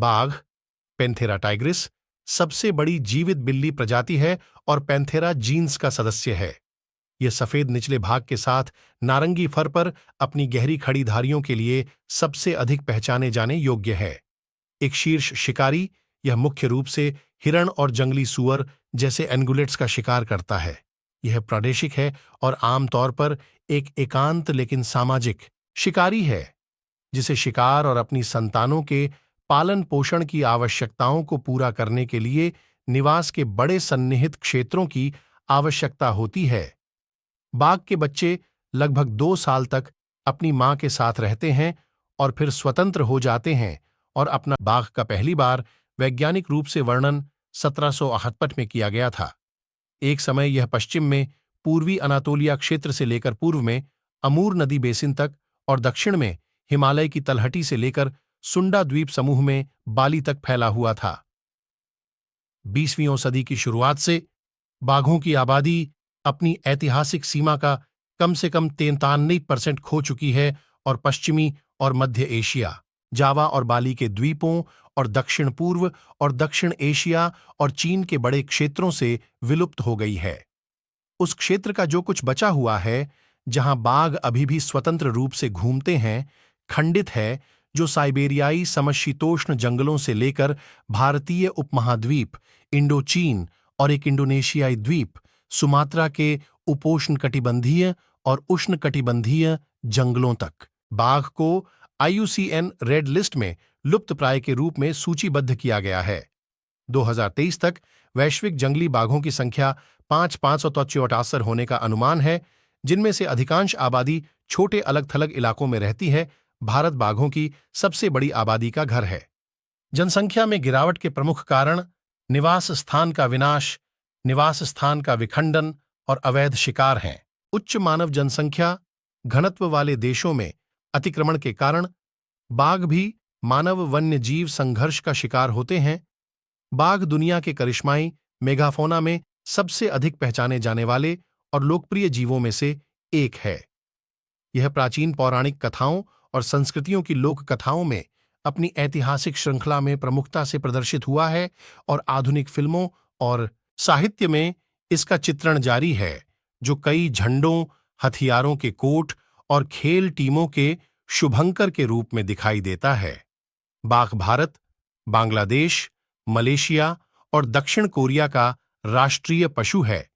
बाघ, Panthera Tigris, सबसे बड़ी जीवित बिल्ली प्रजाति है और पैंथेरा जीन्स का सदस्य है। यह सफेद निचले भाग के साथ नारंगी फर पर अपनी गहरी खड़ी धारियों के लिए सबसे अधिक पहचाने जाने योग्य है। एक शीर्ष शिकारी, यह मुख्य रूप से हिरण और जंगली सूअर जैसे एंगुलेट्स का शिकार करता है। यह प्रादेशिक है और आमतौर पर एक एकांत लेकिन सामाजिक शिकारी है, जिसे शिकार और अपनी संतानों के पालन पोषण की आवश्यकताओं को पूरा करने के लिए निवास के बड़े सन्निहित क्षेत्रों की आवश्यकता होती है। बाघ के बच्चे लगभग 2 साल तक अपनी मां के साथ रहते हैं और फिर स्वतंत्र हो जाते हैं और अपना बाघ का पहली बार वैज्ञानिक रूप से वर्णन 1778 में किया गया था। एक समय यह पश्चिम में पूर्वी अनातोलिया क्षेत्र से लेकर पूर्व में अमूर नदी बेसिन तक और दक्षिण में हिमालय की तलहटी से लेकर सुंडा द्वीप समूह में बाली तक फैला हुआ था। 20वीं सदी की शुरुआत से बाघों की आबादी अपनी ऐतिहासिक सीमा का कम से कम 93% खो चुकी है और पश्चिमी और मध्य एशिया, जावा और बाली के द्वीपों और दक्षिण पूर्व और दक्षिण एशिया और चीन के बड़े क्षेत्रों से विलुप्त हो गई है। उस क्षेत्र का जो कुछ बचा हुआ है, जहां बाघ अभी भी स्वतंत्र रूप से घूमते हैं, खंडित है, जो साइबेरियाई समशीतोष्ण जंगलों से लेकर भारतीय उपमहाद्वीप, इंडोचीन और एक इंडोनेशियाई द्वीप, सुमात्रा के उपोष्णकटिबंधीय और उष्णकटिबंधीय जंगलों तक। बाघ को IUCN रेड लिस्ट में लुप्तप्राय के रूप में सूचीबद्ध किया गया है। 2023 तक वैश्विक जंगली बाघों की संख्या 5,574 होने का अनुमान है, जिनमें से अधिकांश आबादी छोटे अलग-थलग इलाकों में रहती है। भारत बाघों की सबसे बड़ी आबादी का घर है। जनसंख्या में गिरावट के प्रमुख कारण निवास स्थान का विनाश, निवास स्थान का विखंडन और अवैध शिकार हैं। उच्च मानव जनसंख्या घनत्व वाले देशों में अतिक्रमण के कारण बाघ भी मानव वन्य जीव संघर्ष का शिकार होते हैं। बाघ दुनिया के करिश्माई मेगाफोना में सबसे अधिक पहचाने जाने वाले और लोकप्रिय जीवों में से एक है। यह प्राचीन पौराणिक कथाओं और संस्कृतियों की लोक कथाओं में अपनी ऐतिहासिक श्रृंखला में प्रमुखता से प्रदर्शित हुआ है और आधुनिक फिल्मों और साहित्य में इसका चित्रण जारी है, जो कई झंडों, हथियारों के कोट और खेल टीमों के शुभंकर के रूप में दिखाई देता है। बाघ भारत, बांग्लादेश, मलेशिया और दक्षिण कोरिया का राष्ट्रीय पशु है।